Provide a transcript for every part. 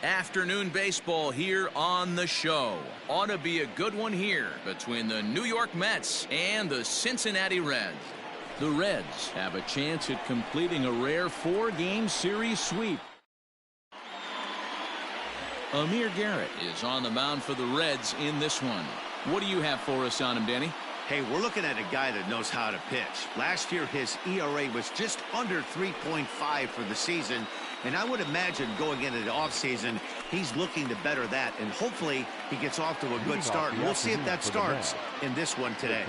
Afternoon baseball here on the show. Ought to be a good one here between the New York Mets and the Cincinnati Reds. The Reds have a chance at completing a rare 4-game series sweep. Amir Garrett is on the mound for the Reds in this one. What do you have for us on him, Danny? Hey, we're looking at a guy that knows how to pitch. Last year, his ERA was just under 3.5 for the season. And I would imagine going into the offseason, he's looking to better that. And hopefully he gets off to a good start. We'll see if that starts in this one today.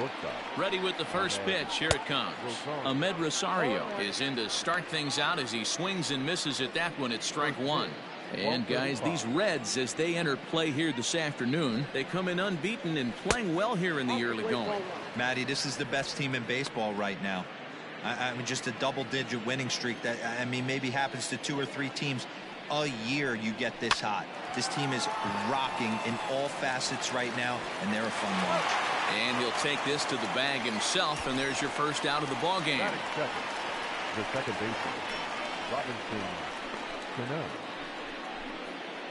Ready with the first pitch. Here it comes. Ahmed Rosario is in to start things out as he swings and misses at that one at strike one. And guys, these Reds, as they enter play here this afternoon, they come in unbeaten and playing well here in the early going. Matty, this is the best team in baseball right now. I mean, just a double-digit winning streak that, I mean, maybe happens to 2 or 3 teams a year. You get this hot. This team is rocking in all facets right now, and they're a fun watch. And he'll take this to the bag himself, and there's your first out of the ball game. The second baseman, Robinson Cano.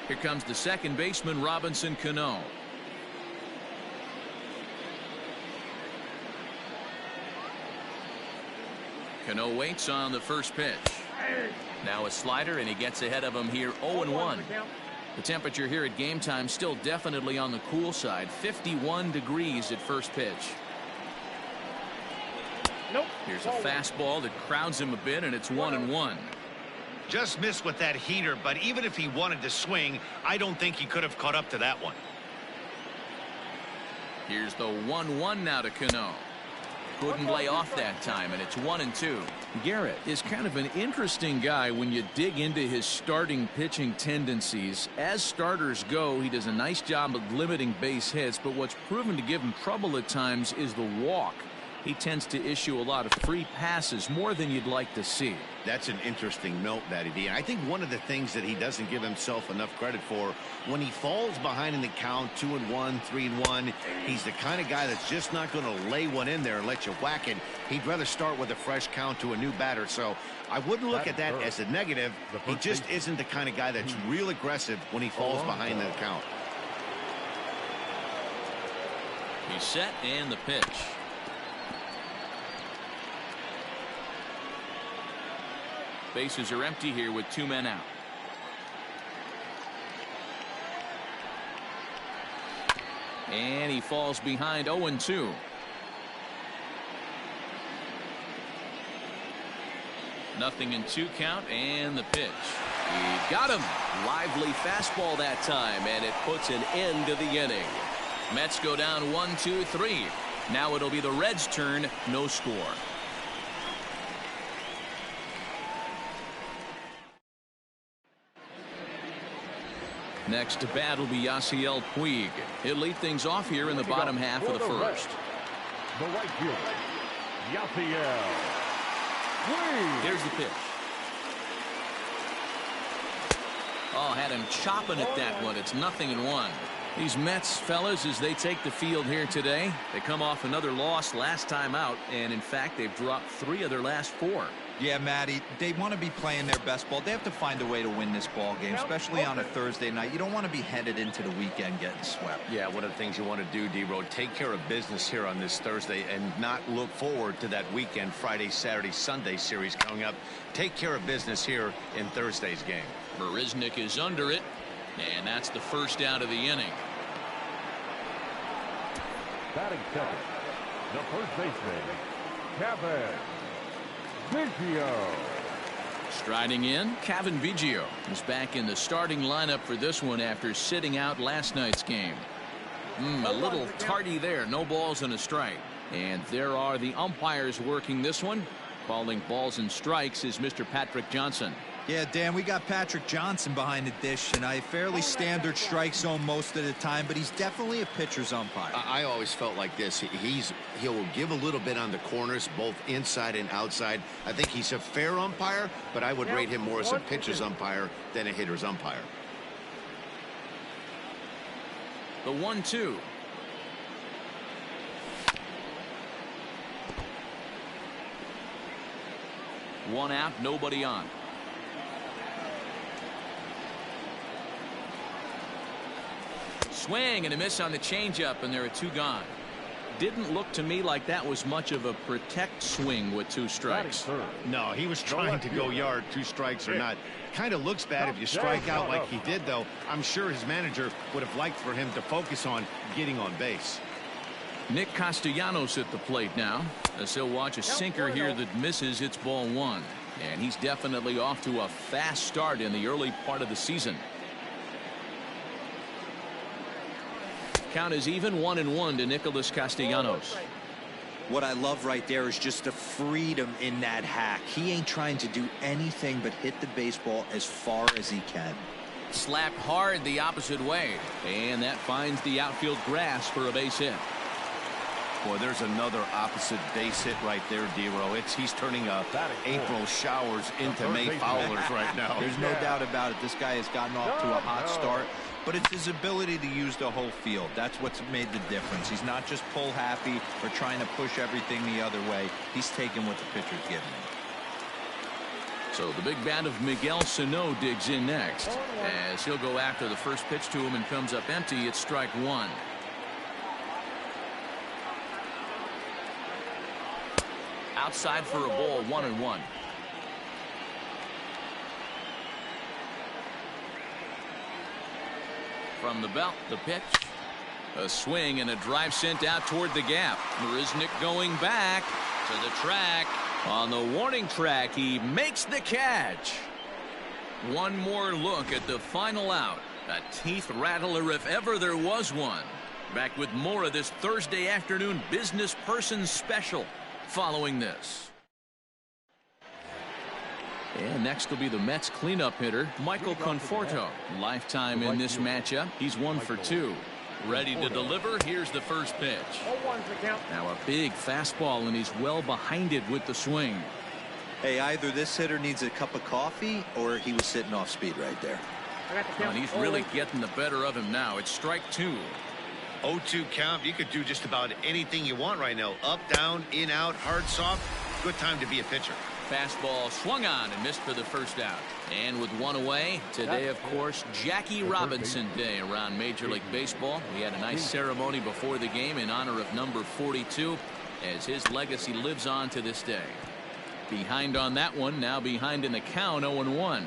Here comes the second baseman, Robinson Cano. Cano waits on the first pitch. Now a slider, and he gets ahead of him here 0-1. The temperature here at game time still definitely on the cool side. 51 degrees at first pitch. Here's a fastball that crowds him a bit, and it's 1-1. Just missed with that heater, but even if he wanted to swing, I don't think he could have caught up to that one. Here's the 1-1 now to Cano. Couldn't lay off that time, and it's 1-2. Garrett is kind of an interesting guy when you dig into his starting pitching tendencies. As starters go, he does a nice job of limiting base hits, but what's proven to give him trouble at times is the walk. He tends to issue a lot of free passes, more than you'd like to see. That's an interesting note, Matty D. And I think one of the things that he doesn't give himself enough credit for, when he falls behind in the count, 2-1, 3-1, he's the kind of guy that's just not going to lay one in there and let you whack it. He'd rather start with a fresh count to a new batter. So I wouldn't look at that as a negative. He just isn't the kind of guy that's real aggressive when he falls behind in the count. He's set, and the pitch. Bases are empty here with 2 men out. And he falls behind 0-2. Nothing in 2 count, and the pitch. He got him. Lively fastball that time, and it puts an end to the inning. Mets go down 1-2-3. Now it'll be the Reds' turn. No score. Next to bat will be Yasiel Puig. He'll lead things off here in the bottom half of the first. The right fielder, Yasiel Puig. Here's the pitch. Oh, had him chopping at that one. It's 0-1. These Mets, fellas, as they take the field here today, they come off another loss last time out, and in fact, they've dropped 3 of their last 4. Yeah, Matty, they want to be playing their best ball. They have to find a way to win this ball game, especially on a Thursday night. You don't want to be headed into the weekend getting swept. Yeah, one of the things you want to do, D-Road, take care of business here on this Thursday and not look forward to that weekend, Friday, Saturday, Sunday series coming up. Take care of business here in Thursday's game. Marisnick is under it, and that's the first out of the inning. Batting second, the first baseman, Cavan Biggio. Striding in, Cavan Biggio is back in the starting lineup for this one after sitting out last night's game. A little tardy there. No balls and a strike. And there are the umpires working this one. Calling balls and strikes is Mr. Patrick Johnson. Yeah, Dan, we got Patrick Johnson behind the dish, and a fairly standard strike zone most of the time, but he's definitely a pitcher's umpire. I always felt like this. He'll give a little bit on the corners, both inside and outside. I think he's a fair umpire, but I would rate him more as a pitcher's umpire than a hitter's umpire. The 1-2. One out, nobody on. Swing and a miss on the changeup, and there are 2 gone. Didn't look to me like that was much of a protect swing with 2 strikes. No, he was trying to go yard, 2 strikes or not. Kind of looks bad if you strike out like he did, though. I'm sure his manager would have liked for him to focus on getting on base. Nick Castellanos at the plate now, as he'll watch a sinker here that misses. It's ball 1, and he's definitely off to a fast start in the early part of the season. Count is even 1-1 to Nicholas Castellanos. What I love right there is just the freedom in that hack. He ain't trying to do anything but hit the baseball as far as he can. Slapped hard the opposite way, and that finds the outfield grass for a base hit. Boy, there's another opposite base hit right there, Dero. He's turning April showers into May foulers right now. There's no doubt about it. This guy has gotten off to a hot start, but it's his ability to use the whole field. That's what's made the difference. He's not just pull happy or trying to push everything the other way. He's taking what the pitcher's giving him. So the big bat of Miguel Sano digs in next, as he'll go after the first pitch to him and comes up empty. It's strike 1. Outside for a ball, 1-1. From the belt, the pitch. A swing and a drive sent out toward the gap. Marisnick going back to the track. On the warning track, he makes the catch. One more look at the final out. A teeth rattler if ever there was one. Back with more of this Thursday afternoon business person special following this. And next will be the Mets cleanup hitter, Michael Conforto. Lifetime in this matchup. He's 1 for 2. Ready to deliver. Here's the first pitch. Now a big fastball, and he's well behind it with the swing. Hey, either this hitter needs a cup of coffee or he was sitting off speed right there. And he's really getting the better of him now. It's strike 2. 0-2 count. You could do just about anything you want right now. Up, down, in, out, hard, soft. Good time to be a pitcher. Fastball swung on and missed for the first out. And with 1 away, today, of course, Jackie Robinson Day around Major League Baseball. We had a nice ceremony before the game in honor of number 42, as his legacy lives on to this day. Behind on that one, now behind in the count, 0-1.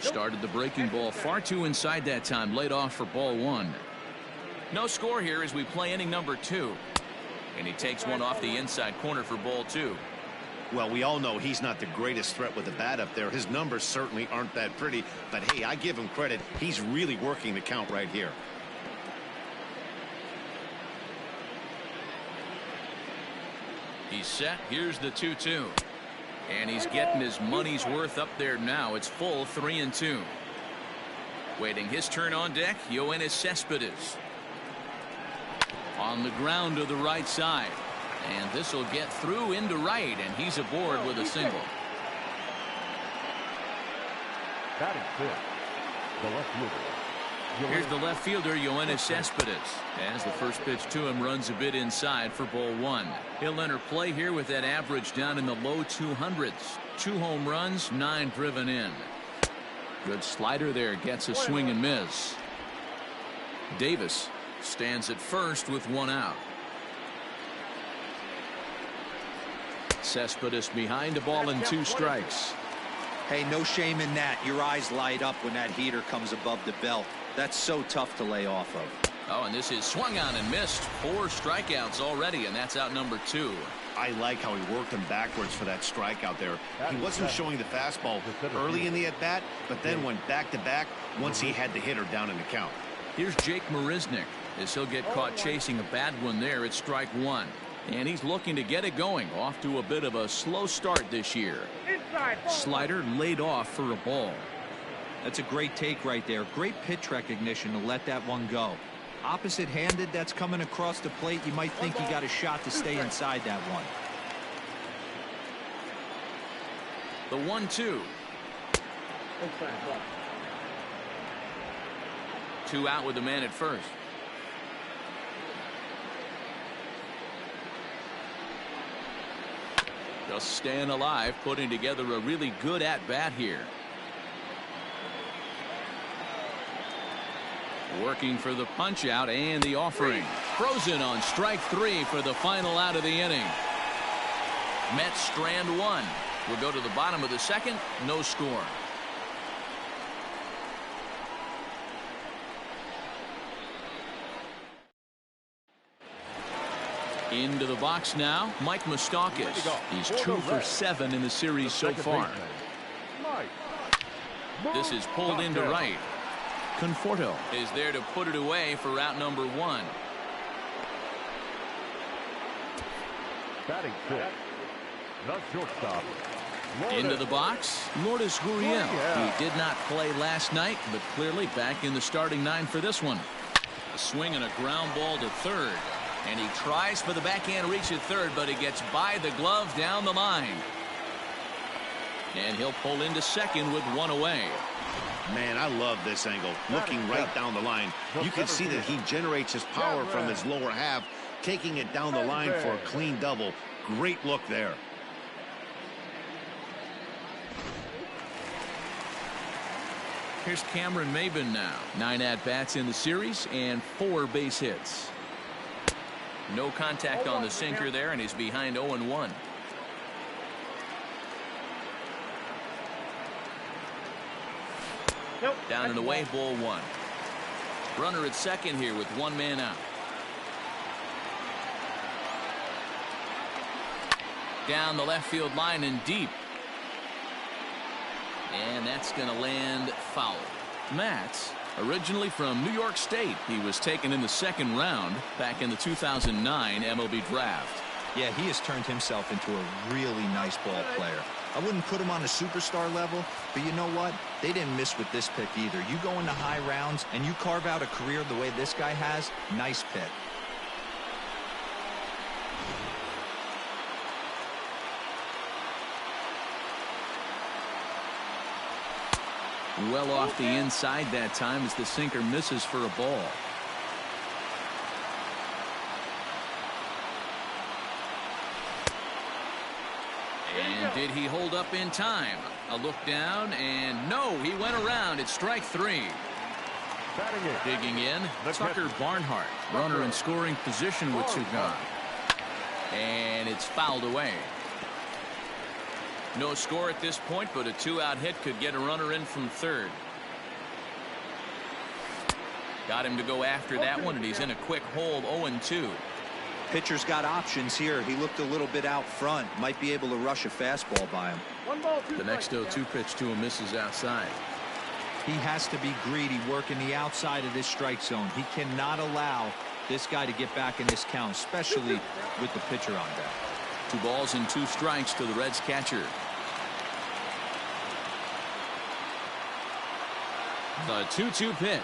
Started the breaking ball far too inside that time, laid off for ball 1. No score here as we play inning number 2. And he takes one off the inside corner for ball 2. Well, we all know he's not the greatest threat with the bat up there. His numbers certainly aren't that pretty. But, hey, I give him credit. He's really working the count right here. He's set. Here's the 2-2. And he's getting his money's worth up there now. It's full 3-2. Waiting his turn on deck, Yoenis Cespedes. On the ground to the right side. And this will get through into right, and he's aboard with a single. Batting fifth, the left fielder. Here's the left fielder, Yoenis Cespedes, as the first pitch to him runs a bit inside for ball 1. He'll enter play here with that average down in the low 200s. 2 home runs, 9 driven in. Good slider there, gets a swing and miss. Davis stands at first with 1 out. Cespedes behind a ball and 2 strikes. Hey, no shame in that. Your eyes light up when that heater comes above the belt. That's so tough to lay off of. Oh, and this is swung on and missed. 4 strikeouts already, and that's out number 2. I like how he worked him backwards for that strikeout there. He wasn't showing the fastball early in the at-bat, but then went back-to-back once he had the hitter down in the count. Here's Jake Marisnick, as he'll get caught chasing a bad one there at strike 1. And he's looking to get it going. Off to a bit of a slow start this year. Slider laid off for a ball. That's a great take right there. Great pitch recognition to let that one go. Opposite-handed, that's coming across the plate. You might think he got a shot to stay inside that one. The 1-2. 2 out with the man at first. Just staying alive, putting together a really good at-bat here. Working for the punch out and the offering. Frozen on strike 3 for the final out of the inning. Mets strand 1. We'll go to the bottom of the second. No score. Into the box now, Mike Moustakas. He's 2 for 7 in the series so far. This is pulled into right. Conforto is there to put it away for out number 1. Batting fifth, the shortstop. Into the box, Lourdes Gurriel. He did not play last night, but clearly back in the starting 9 for this one. A swing and a ground ball to third. And he tries for the backhand reach at third, but it gets by the glove down the line. And he'll pull into second with 1 away. Man, I love this angle. Looking right down the line. You can see that he generates his power from his lower half, taking it down the line for a clean double. Great look there. Here's Cameron Maybin now. 9 at-bats in the series and 4 base hits. No contact on the sinker there, and he's behind 0-1. Down and away, ball 1. Runner at second here with 1 man out. Down the left field line and deep. And that's going to land foul. Matz, originally from New York State, he was taken in the 2nd round back in the 2009 MLB draft. Yeah, he has turned himself into a really nice ball player. I wouldn't put him on a superstar level, but you know what? They didn't miss with this pick either. You go into high rounds and you carve out a career the way this guy has. Nice pick. Well off the inside that time as the sinker misses for a ball. And did he hold up in time? A look down, and no, he went around. It's strike 3. Digging in, Tucker Barnhart. Runner in scoring position with 2 gone. And it's fouled away. No score at this point, but a 2-out hit could get a runner in from third. Got him to go after that one, and he's in a quick hole, 0-2. Pitcher's got options here. He looked a little bit out front. Might be able to rush a fastball by him. The next 0-2 pitch to him misses outside. He has to be greedy, working the outside of this strike zone. He cannot allow this guy to get back in this count, especially with the pitcher on deck. 2 balls and 2 strikes to the Reds catcher. The 2-2 pitch.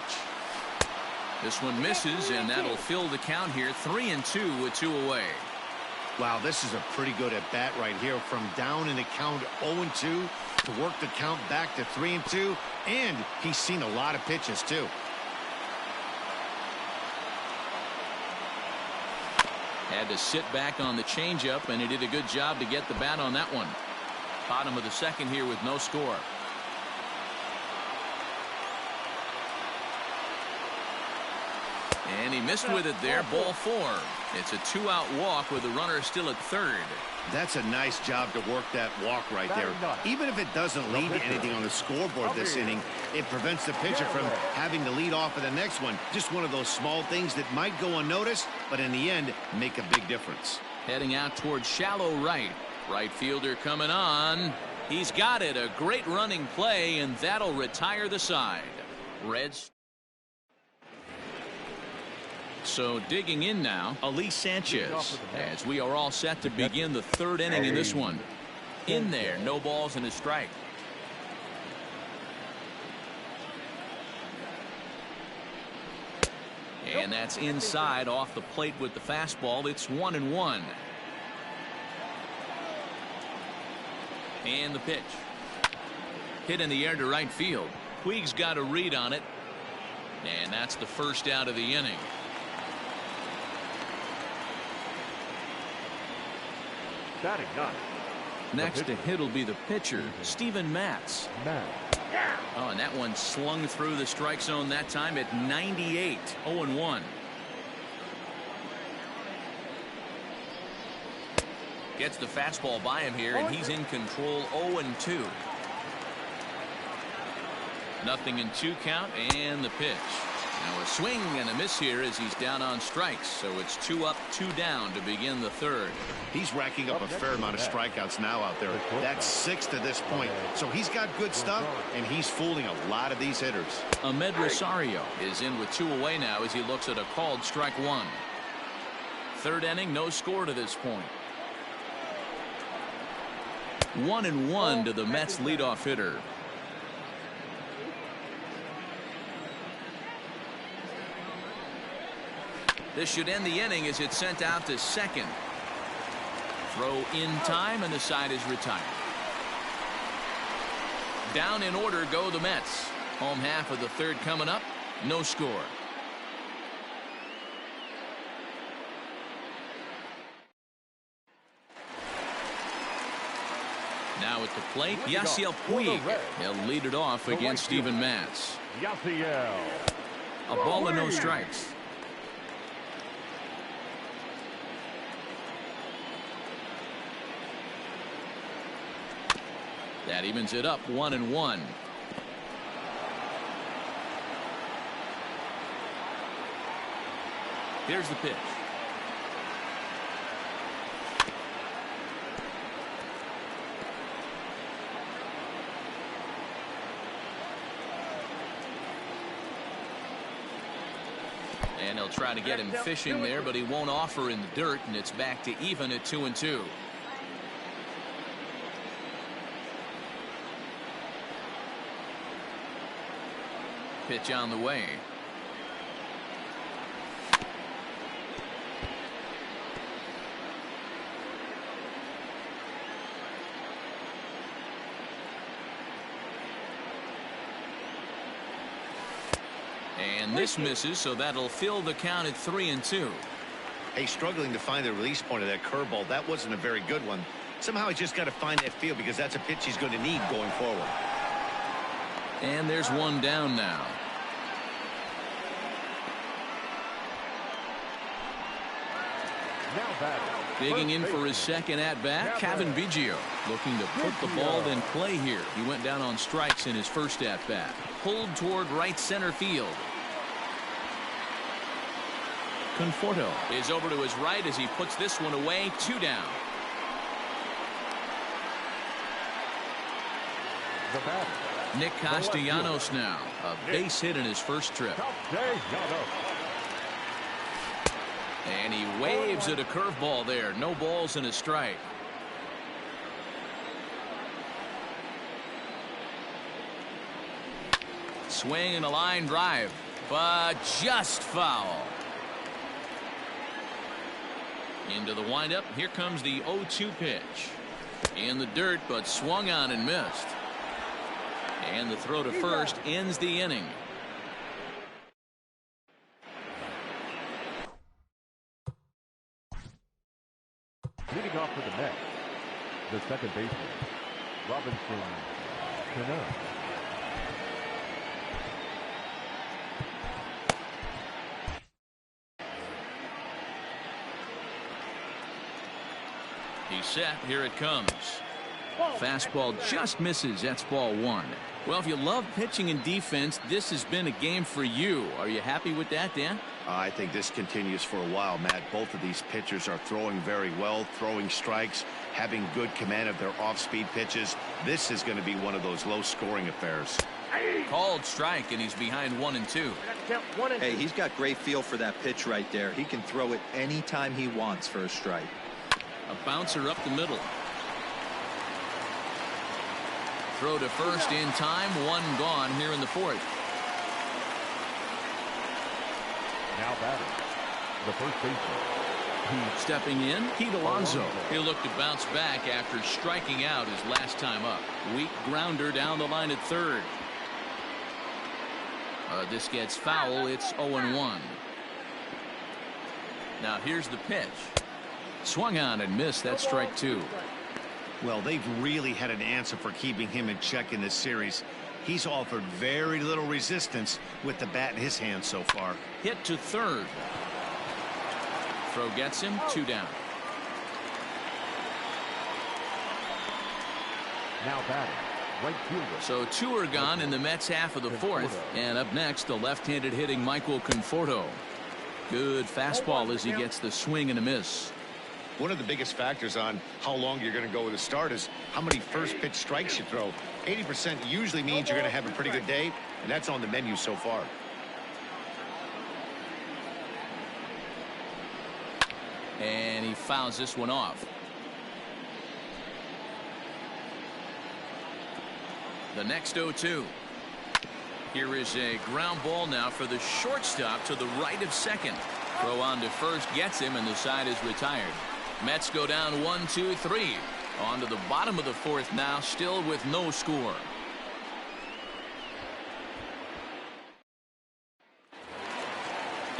This one misses, and that'll fill the count here. 3-2 with 2 away. Wow, this is a pretty good at bat right here. From down in the count 0-2 to work the count back to 3-2, and he's seen a lot of pitches too. Had to sit back on the changeup, and he did a good job to get the bat on that one. Bottom of the second here with no score. And he missed with it there. Ball 4. It's a 2-out walk with the runner still at third. That's a nice job to work that walk right there. Even if it doesn't lead to anything on the scoreboard this inning, it prevents the pitcher from having to lead off of the next one. Just one of those small things that might go unnoticed, but in the end, make a big difference. Heading out towards shallow right. Right fielder coming on. He's got it. A great running play, and that'll retire the side. Reds. So digging in now, Elise Sanchez, as we are all set to begin the 3rd inning in this one. In there, no balls and a strike. And that's inside off the plate with the fastball. It's 1-1. And the pitch. Hit in the air to right field. Puig's got a read on it. And that's the first out of the inning. Next to hit will be the pitcher, Steven Matz. Oh, and that one slung through the strike zone that time at 98. 0-1. Gets the fastball by him here, and he's in control. 0-2. Nothing in 2 count, and the pitch. Now a swing and a miss here as he's down on strikes. So it's 2 up, 2 down to begin the 3rd. He's racking up a fair amount of strikeouts now out there. That's 6 to this point. So he's got good stuff, and he's fooling a lot of these hitters. Ahmed Rosario is in with 2 away now as he looks at a called strike 1. 3rd inning, no score to this point. 1-1 to the Mets leadoff hitter. This should end the inning as it's sent out to second. Throw in time, and the side is retired. Down in order go the Mets. Home half of the 3rd coming up. No score. Now at the plate, Yasiel Puig. He'll lead it off against Steven Matz. A ball and no strikes. That evens it up 1-1. Here's the pitch. And they'll try to get him fishing there, but he won't offer in the dirt, and it's back to even at 2-2. Pitch on the way. And this misses, so that'll fill the count at 3-2. Hey, struggling to find the release point of that curveball. That wasn't a very good one. Somehow he's just got to find that feel, because that's a pitch he's going to need going forward. And there's one down now. Digging in for his second at-bat, Kevin Biggio looking to put the ball in play here. He went down on strikes in his first at-bat. Pulled toward right center field. Conforto is over to his right as he puts this one away. 2 down. Nick Castellanos now. A base hit in his first trip. And he waves at a curveball there. No balls and a strike. Swing and a line drive, but just foul. Into the windup. Here comes the 0-2 pitch. In the dirt, but swung on and missed. And the throw to first ends the inning. Leading off for the Mets, the second baseman, Robinson Cano. He's set. Here it comes. Fastball just misses. That's ball 1. Well, if you love pitching and defense, this has been a game for you. Are you happy with that, Dan? I think this continues for a while, Matt. Both of these pitchers are throwing very well, throwing strikes, having good command of their off-speed pitches. This is going to be one of those low-scoring affairs. Called strike, and he's behind 1-2. Hey, he's got great feel for that pitch right there. He can throw it anytime he wants for a strike. A bouncer up the middle. Throw to first in time. 1 gone here in the 4th. Now batting, the first baseman. Stepping in, Pete Alonso. He'll look to bounce back after striking out his last time up. Weak grounder down the line at 3rd. This gets foul. It's 0-1. Now here's the pitch. Swung on and missed. That's strike 2. Well, they've really had an answer for keeping him in check in this series. He's offered very little resistance with the bat in his hand so far. Hit to third. Throw gets him, 2 down. Now batting, right fielder. So 2 are gone in the Mets half of the 4th. And up next, the left-handed hitting Michael Conforto. Good fastball as he gets the swing and a miss. One of the biggest factors on how long you're going to go with a start is how many first pitch strikes you throw. 80% usually means you're going to have a pretty good day, and that's on the menu so far. And he fouls this one off. The next 0-2. Here is a ground ball now for the shortstop to the right of second. Throw on to first gets him, and the side is retired. Mets go down 1-2-3. On to the bottom of the 4th now, still with no score.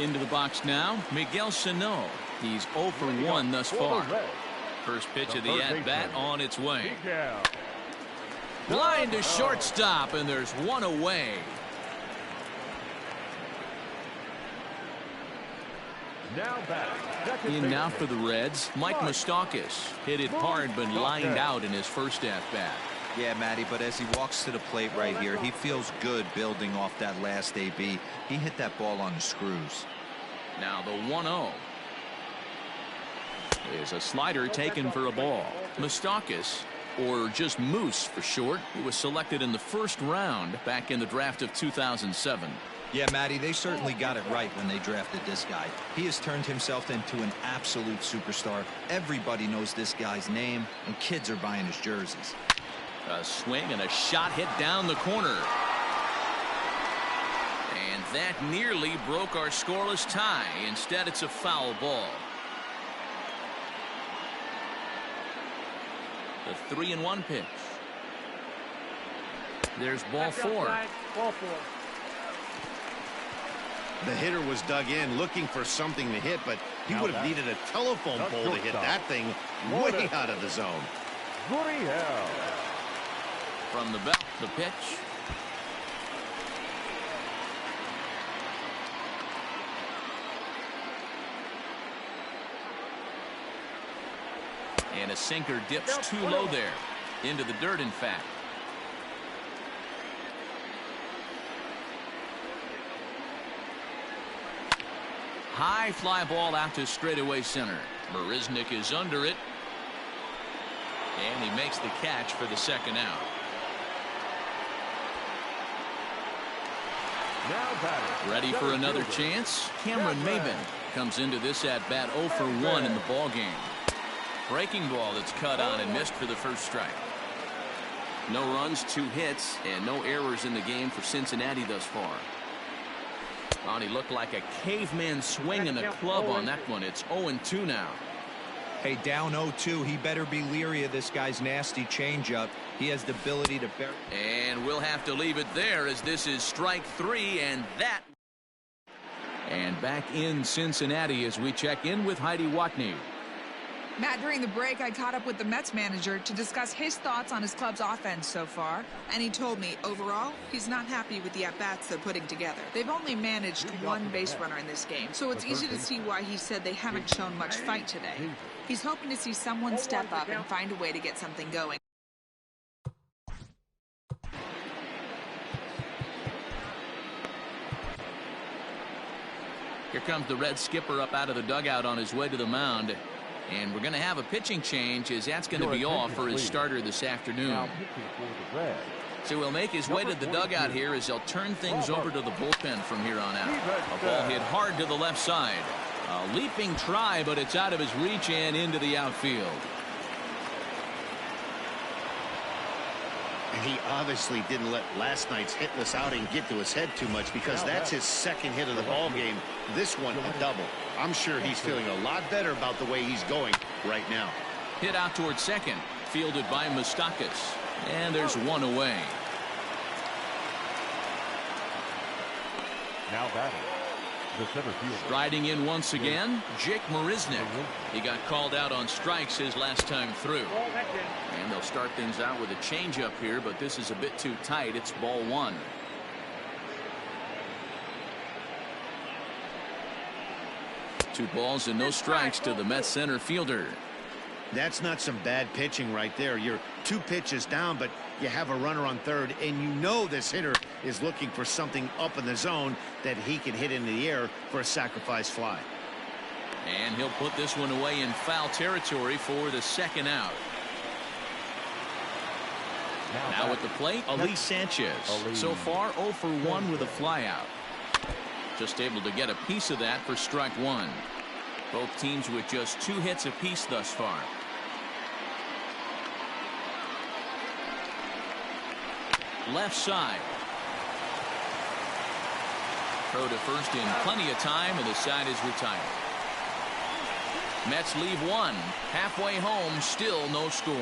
Into the box now, Miguel Sano. He's 0 for 1 thus far. First pitch of the at-bat on its way. Line to shortstop, and there's one away. In now for the Reds, Mike Moustakas. Hit it hard, but lined out in his first at-bat. Yeah, Matty, but as he walks to the plate right here, he feels good building off that last AB. He hit that ball on the screws. Now the 1-0. Is a slider taken for a ball. Moustakas, or just Moose for short, who was selected in the 1st round back in the draft of 2007. Yeah, Matty, they certainly got it right when they drafted this guy. He has turned himself into an absolute superstar. Everybody knows this guy's name, and kids are buying his jerseys. A swing and a shot hit down the corner. And that nearly broke our scoreless tie. Instead, it's a foul ball. The 3-1 pitch. There's ball 4. The hitter was dug in looking for something to hit, but he would have needed a telephone pole to hit that thing way out of the zone. From the belt, the pitch. And a sinker dips too low there. Into the dirt, in fact. High fly ball out to straightaway center. Marisnick is under it. And he makes the catch for the 2nd out. Ready for another chance? Cameron Maben comes into this at-bat 0 for 1 in the ball game. Breaking ball that's cut on and missed for the 1st strike. No runs, 2 hits, and no errors in the game for Cincinnati thus far. Oh, he looked like a caveman swinging a club on that one. It's 0-2 now. Hey, down 0-2. He better be leery of this guy's nasty changeup. He has the ability to bury. And we'll have to leave it there as this is strike 3, and that. And back in Cincinnati as we check in with Heidi Watney. Matt, during the break, I caught up with the Mets manager to discuss his thoughts on his club's offense so far. And he told me, overall, he's not happy with the at-bats they're putting together. They've only managed 1 base runner in this game, so it's easy to see why he said they haven't shown much fight today. He's hoping to see someone step up and find a way to get something going. Here comes the Red skipper up out of the dugout on his way to the mound. And we're going to have a pitching change as that's going to be off for his starter this afternoon. So he'll make his way to the dugout here as they'll turn things over to the bullpen from here on out. A ball hit hard to the left side. A leaping try, but it's out of his reach and into the outfield. And he obviously didn't let last night's hitless outing get to his head too much, because that's his 2nd hit of the ball game. This one a double. I'm sure he's feeling a lot better about the way he's going right now. Hit out towards second, fielded by Moustakas. And there's one away. Now batting, the center fielder. Riding in once again, Jake Marisnick. He got called out on strikes his last time through. And they'll start things out with a changeup here, but this is a bit too tight. It's ball one. Two balls and no strikes to the Mets center fielder. That's not some bad pitching right there. You're 2 pitches down, but you have a runner on third, and you know this hitter is looking for something up in the zone that he can hit into the air for a sacrifice fly. And he'll put this one away in foul territory for the second out. Now at the plate, Elise Sanchez. So far 0 for 1 with a flyout. Just able to get a piece of that for strike one. Both teams with just 2 hits apiece thus far. Left side. Throw to first in plenty of time, and the side is retired. Mets leave one. Halfway home, still no score.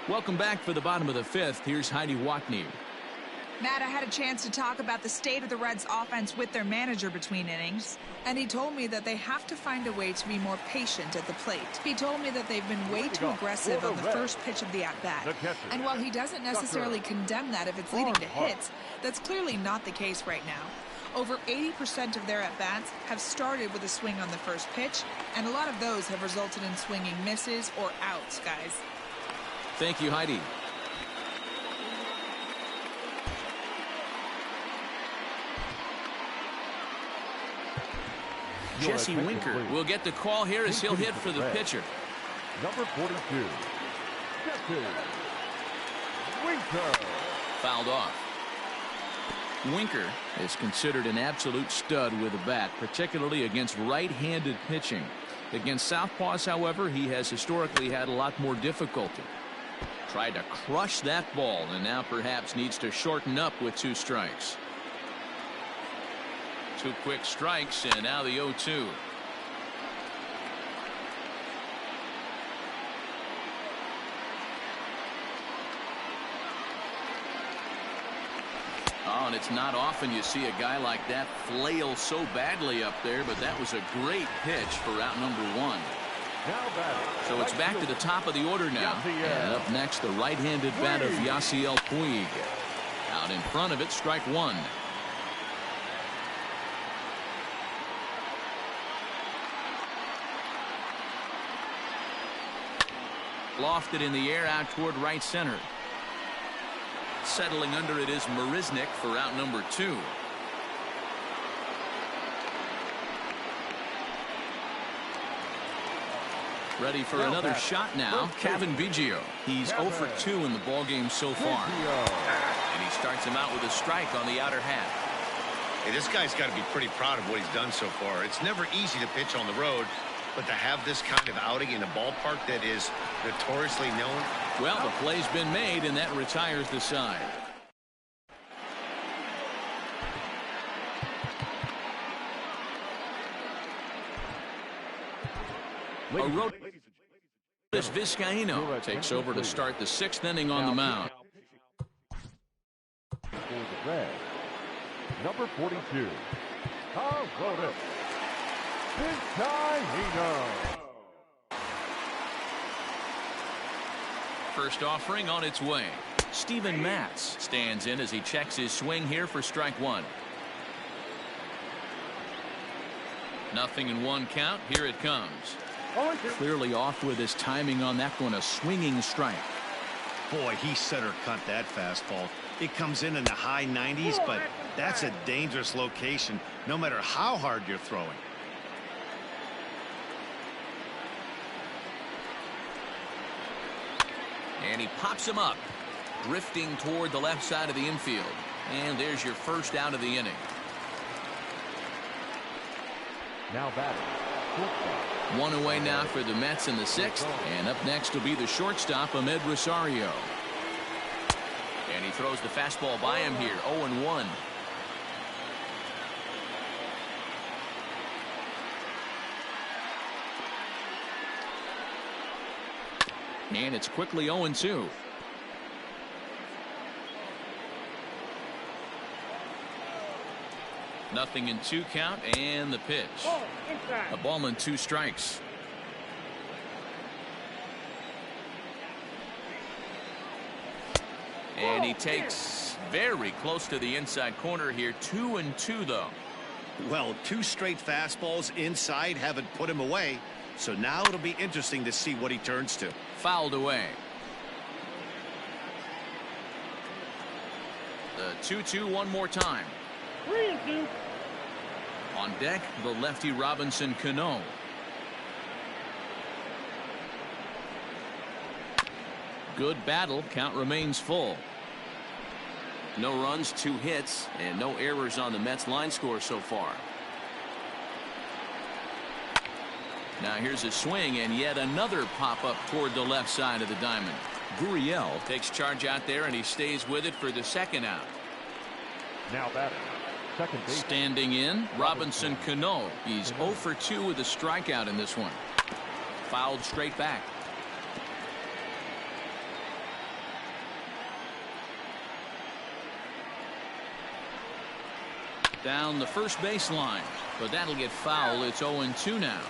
Welcome back for the bottom of the 5th. Here's Heidi Watney. Matt, I had a chance to talk about the state of the Reds offense with their manager between innings, and he told me that they have to find a way to be more patient at the plate. He told me that they've been way too aggressive on the first pitch of the at-bat. And while he doesn't necessarily condemn that if it's leading to hits, that's clearly not the case right now. Over 80% of their at-bats have started with a swing on the first pitch, and a lot of those have resulted in swinging misses or outs, guys. Thank you, Heidi. Jesse Winker will get the call here as he'll hit for the pitcher. Number 42, Jesse Winker. Fouled off. Winker is considered an absolute stud with a bat, particularly against right-handed pitching. Against southpaws, however, he has historically had a lot more difficulty. Tried to crush that ball, and now perhaps needs to shorten up with 2 strikes. 2 quick strikes, and now the 0-2. Oh, and it's not often you see a guy like that flail so badly up there, but that was a great pitch for out number 1. So it's back to the top of the order now. And up next, the right-handed bat of Yasiel Puig. Out in front of it, strike 1. Lofted in the air out toward right center. Settling under it is Marisnick for out number 2. Ready for another shot now. Kevin Biggio. He's 0 for 2 in the ballgame so far. And he starts him out with a strike on the outer half. Hey, this guy's got to be pretty proud of what he's done so far. It's never easy to pitch on the road, but to have this kind of outing in a ballpark that is notoriously known. Well, the play's been made, and that retires the side. This Vizcaíno takes over to start the 6th inning on the mound. For the Reds, number 42, Vizcaíno. First offering on its way. Steven Matz stands in as he checks his swing here for strike 1. 0-1 count. Here it comes. Clearly off with his timing on that one. A swinging strike. Boy, he center cut that fastball. It comes in the high 90s, but that's a dangerous location no matter how hard you're throwing. And he pops him up, drifting toward the left side of the infield. And there's your first out of the inning. Now batting. One away now for the Mets in the 6th. And up next will be the shortstop, Ahmed Rosario. And he throws the fastball by him here. 0-1. And it's quickly 0-2. 0-2 count and the pitch. A ball and 2 strikes. And he takes very close to the inside corner here. 2-2 though. Well, 2 straight fastballs inside haven't put him away. So now it'll be interesting to see what he turns to. Fouled away. The 2-2 one more time. 3-2. On deck, the lefty Robinson Cano. Good battle. Count remains full. No runs, 2 hits, and no errors on the Mets line score so far. Now here's a swing and yet another pop-up toward the left side of the diamond. Gurriel takes charge out there and he stays with it for the second out. Now batting, second base. Standing in, Robinson Cano. He's 0 for 2 with a strikeout in this one. Fouled straight back. Down the first baseline, but that'll get foul. It's 0-2 now.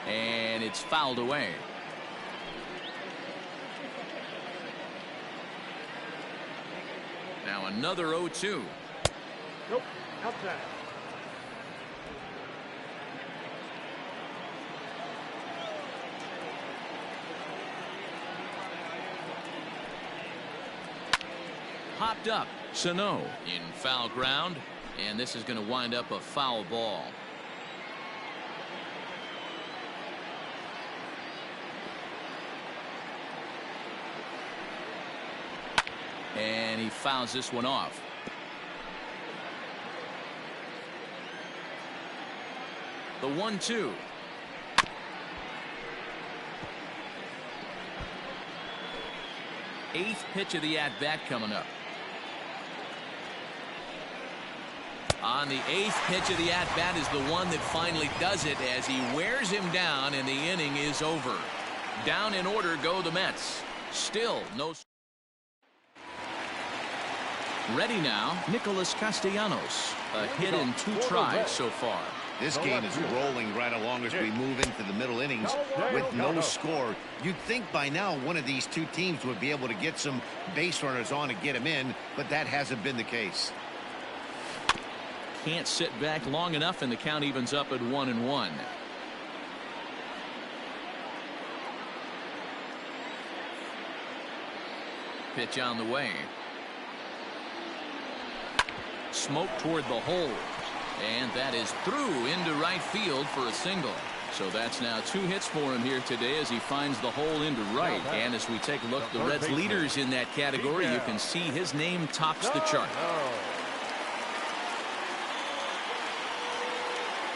And it's fouled away. Now another 0-2. Nope, outside. Popped up. Sano in foul ground, and this is going to wind up a foul ball. And he fouls this one off. The 1-2. Eighth pitch of the at-bat coming up. On the 8th pitch of the at-bat is the one that finally does it as he wears him down and the inning is over. Down in order go the Mets. Still no. Ready now, Nicholas Castellanos. A hit in 2 tries so far. This game is rolling right along as we move into the middle innings with no score. You'd think by now one of these 2 teams would be able to get some base runners on and get him in, but that hasn't been the case. Can't sit back long enough, and the count evens up at 1-1. Pitch on the way. Smoke toward the hole. And that is through into right field for a single. So that's now 2 hits for him here today as he finds the hole into right. And as we take a look, the Reds leaders in that category, you can see his name tops the chart.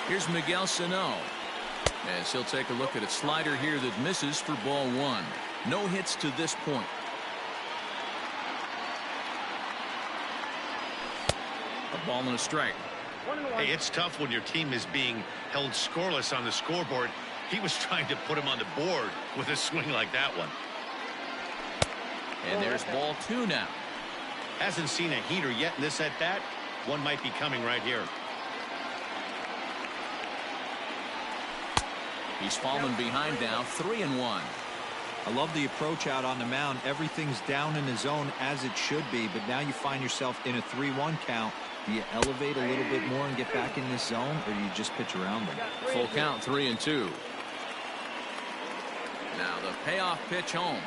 Here's Miguel Sano as he'll take a look at a slider here that misses for ball 1. No hits to this point. A ball and a strike. Hey, it's tough when your team is being held scoreless on the scoreboard. He was trying to put him on the board with a swing like that one. And there's ball 2 now. Hasn't seen a heater yet in this at-bat. One might be coming right here. He's fallen behind now, 3-1. I love the approach out on the mound. Everything's down in the zone as it should be, but now you find yourself in a 3-1 count. Do you elevate a little bit more and get back in this zone, or do you just pitch around them? Full count, 3-2. Now the payoff pitch home.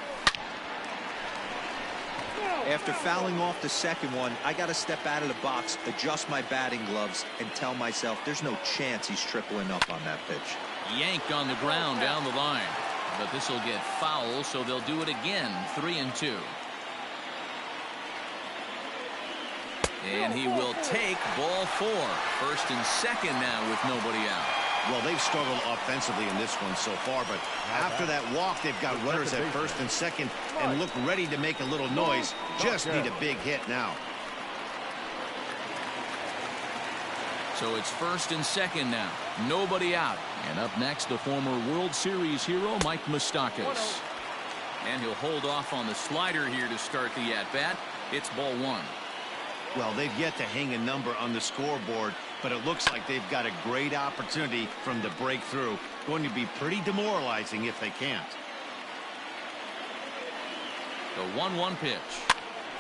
After fouling off the second one, I got to step out of the box, adjust my batting gloves, and tell myself there's no chance he's tripling up on that pitch. Yanked on the ground down the line. But this will get foul, so they'll do it again. 3-2. And he will take ball 4. First and second now with nobody out. Well, they've struggled offensively in this one so far, but after that walk, they've got runners at first and second and look ready to make a little noise. Just need a big hit now. So it's first and second now. Nobody out. And up next, the former World Series hero, Mike Moustakas. And he'll hold off on the slider here to start the at-bat. It's ball one. Well, they've yet to hang a number on the scoreboard, but it looks like they've got a great opportunity from the breakthrough. Going to be pretty demoralizing if they can't. The 1-1 pitch.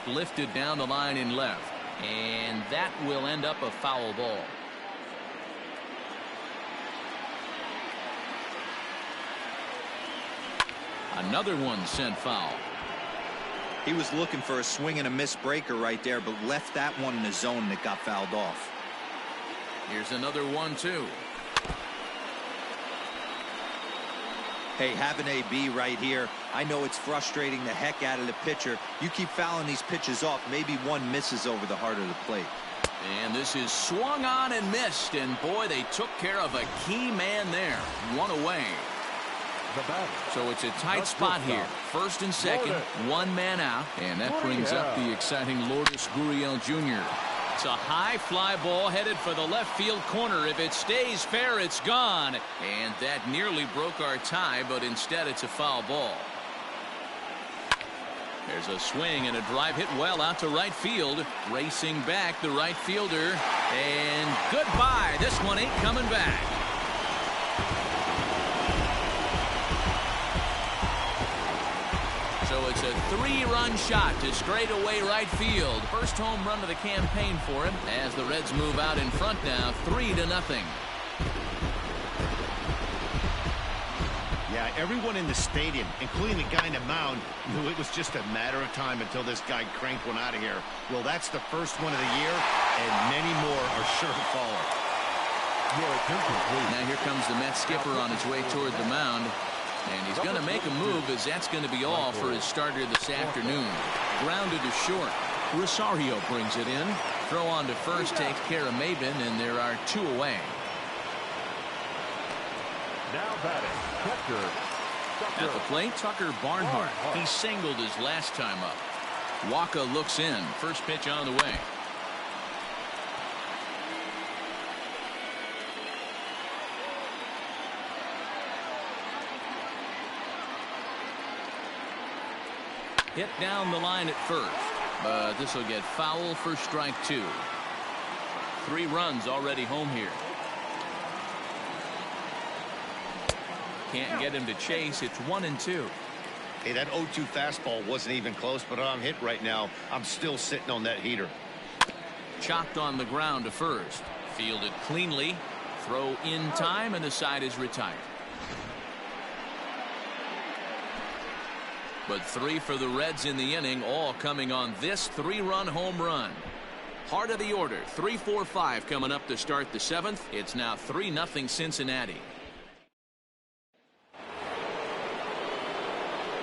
Lifted down the line in left. And that will end up a foul ball. Another one sent foul. He was looking for a swing and a miss breaker right there, but left that one in the zone that got fouled off. Here's another 1-2. Hey, have an AB right here. I know it's frustrating the heck out of the pitcher. You keep fouling these pitches off, maybe one misses over the heart of the plate. And this is swung on and missed, and boy, they took care of a key man there. One away. So it's a tight spot here. First and second, one man out, and that brings up the exciting Lourdes Gurriel Jr. It's a high fly ball headed for the left field corner. If it stays fair, it's gone. And that nearly broke our tie, but instead it's a foul ball. There's a swing and a drive hit well out to right field. Racing back the right fielder. And goodbye. This one ain't coming back. So it's a three-run shot to straightaway right field. First home run of the campaign for him as the Reds move out in front now 3-0. Yeah, everyone in the stadium, including the guy in the mound, knew it was just a matter of time until this guy cranked one out of here. Well, that's the first one of the year, and many more are sure to follow. Now here comes the Mets skipper on his way toward the mound. And he's going to make a move, as that's going to be all for his starter this afternoon. Grounded to short. Rosario brings it in. Throw on to first takes care of Maben, and there are two away. Now batting, At the plate, Tucker Barnhart. He singled his last time up. Waka looks in. First pitch on the way. Hit down the line at first, but this will get foul for strike two. 3 runs already home here. Can't get him to chase. It's 1-2. Hey, that 0-2 fastball wasn't even close, but I'm hit right now. I'm still sitting on that heater. Chopped on the ground to first. Fielded cleanly. Throw in time, and the side is retired. But 3 for the Reds in the inning, all coming on this 3-run home run. Heart of the order, 3-4-5 coming up to start the 7th. It's now 3-0 Cincinnati.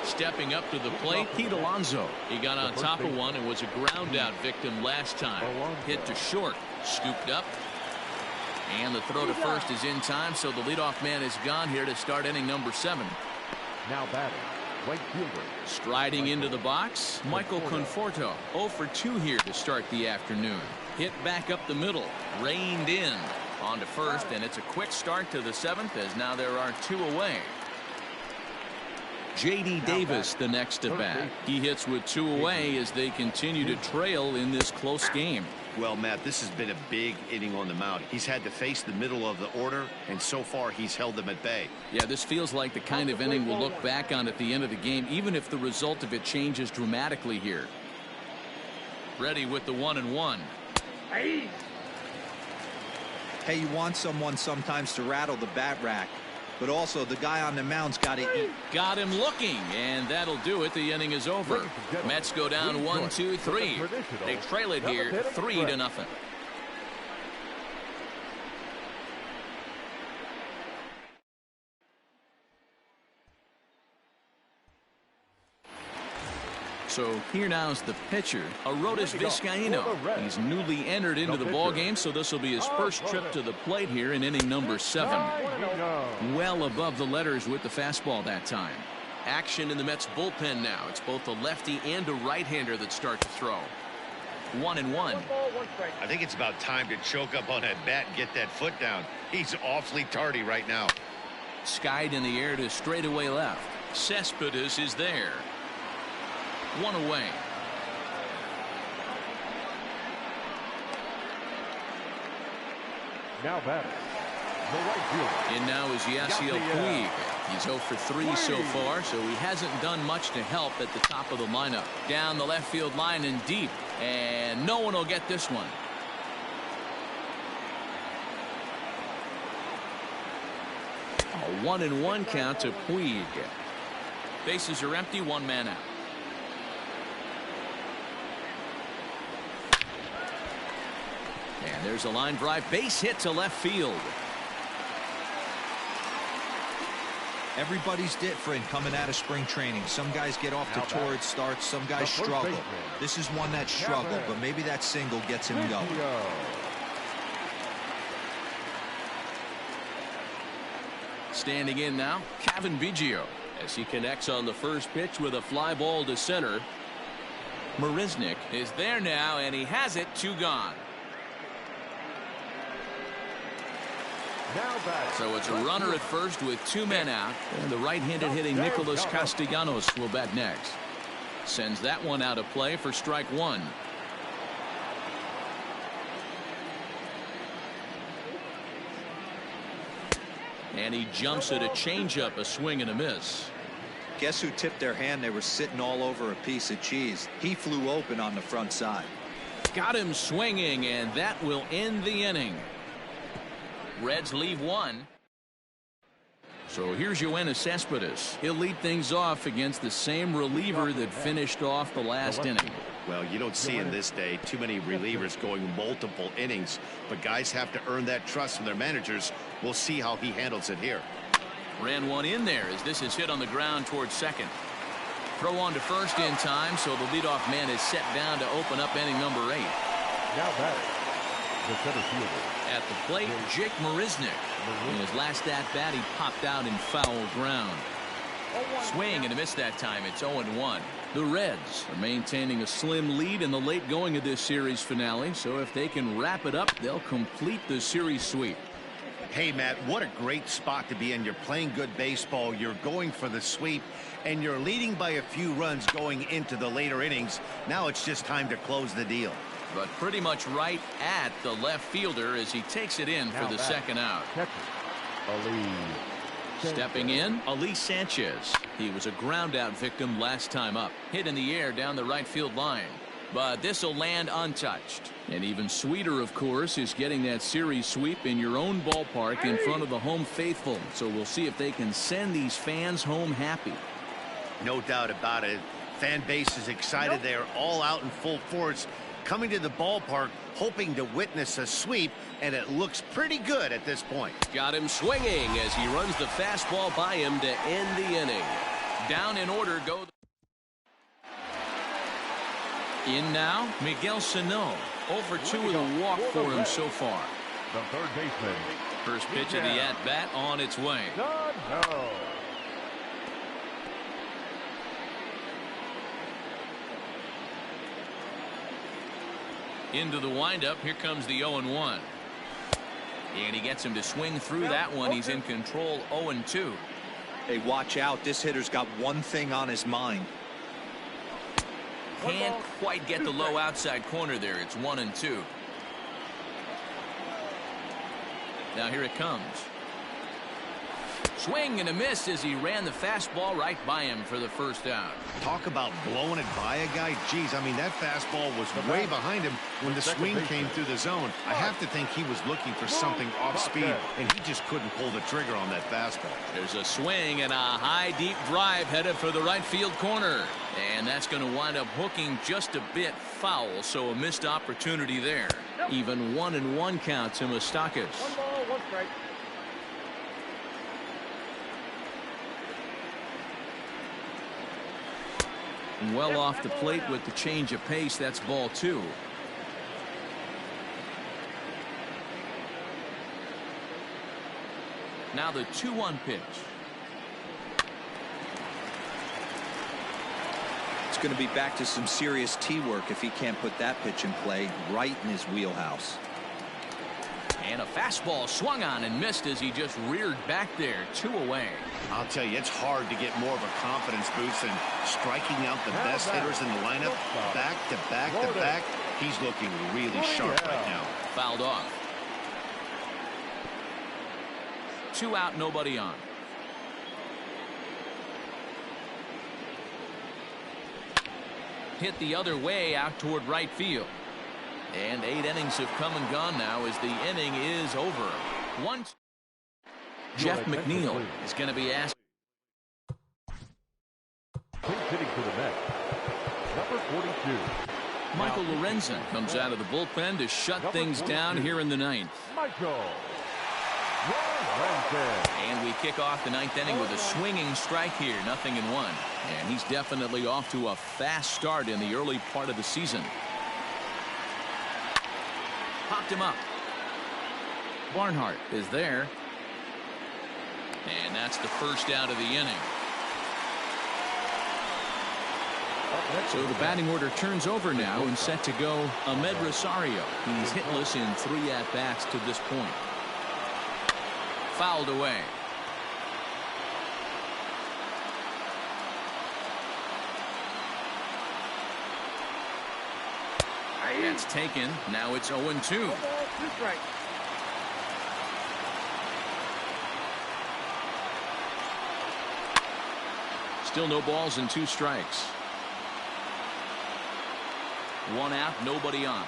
Stepping up to the plate, Pete Alonso. He got on top of one and was a ground out victim last time. Hit to short, scooped up. And the throw to first is in time, so the leadoff man is gone here to start inning number 7. Now batting, right fielder. Striding into the box, Michael Conforto. 0 for 2 here to start the afternoon. Hit back up the middle, reined in. On to first, and it's a quick start to the 7th, as now there are 2 away. J.D. Davis the next to bat. He hits with 2 away as they continue to trail in this close game. Well, Matt, this has been a big inning on the mound. He's had to face the middle of the order, and so far he's held them at bay. Yeah, this feels like the kind of inning we'll look back on at the end of the game, even if the result of it changes dramatically here. Ready with the 1-1. Hey, you want someone sometimes to rattle the bat rack, but also the guy on the mound's got to eat. Got him looking, and that'll do it. The inning is over. Mets go down 1-2-3. They trail it here 3-0. So here now is the pitcher, Arodys Vizcaíno. He's newly entered into the ballgame, so this will be his first trip to the plate here in inning number 7. Well above the letters with the fastball that time. Action in the Mets bullpen now. It's both a lefty and a right-hander that start to throw. 1-1. I think it's about time to choke up on that bat and get that foot down. He's awfully tardy right now. Skied in the air to straightaway left. Cespedes is there. One away. Now batting, the right fielder. In now is Yasiel Puig. He's 0 for 3 so far, so he hasn't done much to help at the top of the lineup. Down the left field line and deep, and no one will get this one. A 1-1 count to Puig. Bases are empty, one man out. And there's a line drive, base hit to left field. Everybody's different coming out of spring training. Some guys get off to torrid starts, some guys struggle. This is one that struggled, but maybe that single gets him going. Standing in now, Kevin Biggio, as he connects on the first pitch with a fly ball to center. Marisnick is there now, and he has it, 2 gone. So it's a runner at first with 2 men out, and the right-handed hitting Nicholas Castellanos will bat next. Sends that one out of play for strike 1. And he jumps at a changeup, a swing and a miss. Guess who tipped their hand? They were sitting all over a piece of cheese. He flew open on the front side. Got him swinging, and that will end the inning. Reds leave 1. So here's Yoenis Cespedes. He'll lead things off against the same reliever that finished off the last inning. Well, you don't see in this day too many relievers going multiple innings, but guys have to earn that trust from their managers. We'll see how he handles it here. Ran one in there as this is hit on the ground towards second. Throw on to first in time, so the leadoff man is set down to open up inning number 8. Now batting, the center fielder. At the plate, Jake Marisnick. In his last at-bat, he popped out in foul ground. Swing and a miss that time. It's 0-1. The Reds are maintaining a slim lead in the late going of this series finale, so if they can wrap it up, they'll complete the series sweep. Hey, Matt, what a great spot to be in. You're playing good baseball. You're going for the sweep, and you're leading by a few runs going into the later innings. Now it's just time to close the deal. But pretty much right at the left fielder as he takes it in for the second out. Stepping in, Ali Sanchez. He was a ground out victim last time up. Hit in the air down the right field line. But this will land untouched. And even sweeter, of course, is getting that series sweep in your own ballpark in front of the home faithful. So we'll see if they can send these fans home happy. No doubt about it. Fan base is excited. They are all out in full force, coming to the ballpark, hoping to witness a sweep, and it looks pretty good at this point. Got him swinging as he runs the fastball by him to end the inning. Down in order go. In now, Miguel Sano. 0 for 2 with a walk for him so far. The third baseman. First pitch of the at-bat on its way. Into the windup. Here comes the 0-1. And he gets him to swing through that one. He's in control, 0-2. Hey, watch out. This hitter's got one thing on his mind. Can't quite get the low outside corner there. It's 1-2. Now here it comes. Swing and a miss as he ran the fastball right by him for the first out. Talk about blowing it by a guy. Geez, I mean, that fastball was way behind him when the swing came through the zone. I have to think he was looking for something off speed, and he just couldn't pull the trigger on that fastball. There's a swing and a high, deep drive headed for the right field corner. And that's going to wind up hooking just a bit foul, so a missed opportunity there. Even 1-1 count to Moustakas. 1 ball, 1 strike. Well off the plate with the change of pace. That's ball 2. Now the 2-1 pitch. It's going to be back to some serious tee work if he can't put that pitch in play right in his wheelhouse. And a fastball swung on and missed as he just reared back there. 2 away. I'll tell you, it's hard to get more of a confidence boost than striking out the best hitters in the lineup. Back to back to back. He's looking really sharp right now. Fouled off. 2 out, nobody on. Hit the other way out toward right field. And 8 innings have come and gone now as the inning is over. Jeff McNeil is going to be asked. Hitting for the Mets, number 42. Michael Lorenzen comes out of the bullpen to shut things down here in the 9th. Michael Lorenzen. And we kick off the 9th inning with a swinging strike here, 0-1. And he's definitely off to a fast start in the early part of the season. Popped him up. Barnhart is there. And that's the first out of the inning. So the batting order turns over now and set to go Ahmed Rosario. He's hitless in 3 at-bats to this point. Fouled away. That's taken. Now it's 0-2. Still no balls and 2 strikes. 1 out, nobody on.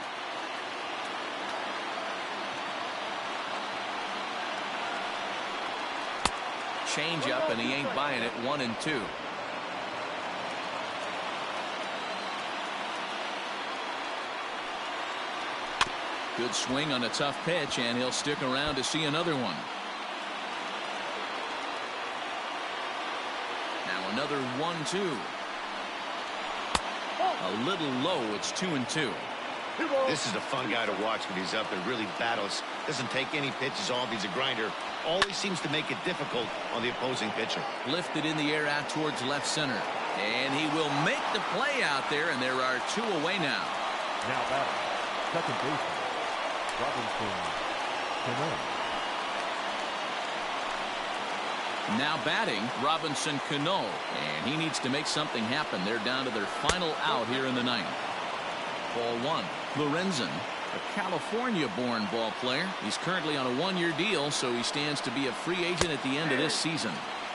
Change up, and he ain't buying it. 1-2. Good swing on a tough pitch, and he'll stick around to see another one. Now another 1-2. A little low. It's 2-2. This is a fun guy to watch when he's up there. Really battles. Doesn't take any pitches off. He's a grinder. Always seems to make it difficult on the opposing pitcher. Lifted in the air out towards left center. And he will make the play out there, and there are 2 away now. Now batting, second baseman, Robinson Cano. Now batting, Robinson Cano. And he needs to make something happen. They're down to their final out here in the 9th. Ball 1. Lorenzen, a California-born ball player. He's currently on a 1-year deal, so he stands to be a free agent at the end of this season.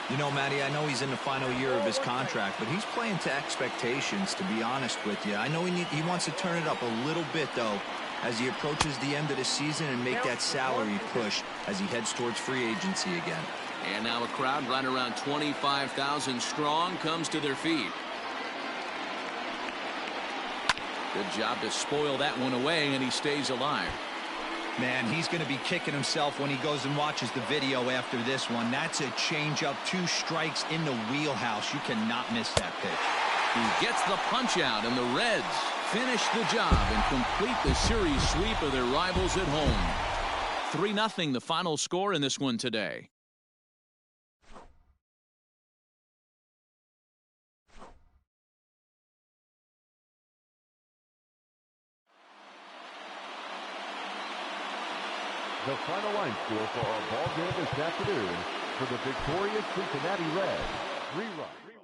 You know, Matty, I know he's in the final year of his contract, but he's playing to expectations, to be honest with you. I know he wants to turn it up a little bit, though, as he approaches the end of the season and make that salary push as he heads towards free agency again. And now a crowd right around 25,000 strong comes to their feet. Good job to spoil that one away, and he stays alive. Man, he's going to be kicking himself when he goes and watches the video after this one. That's a changeup, 2 strikes in the wheelhouse. You cannot miss that pitch. He gets the punch out, and the Reds finish the job and complete the series sweep of their rivals at home. 3-0 the final score in this one today. The final line score for our ball game this afternoon for the victorious Cincinnati Reds. 3 runs.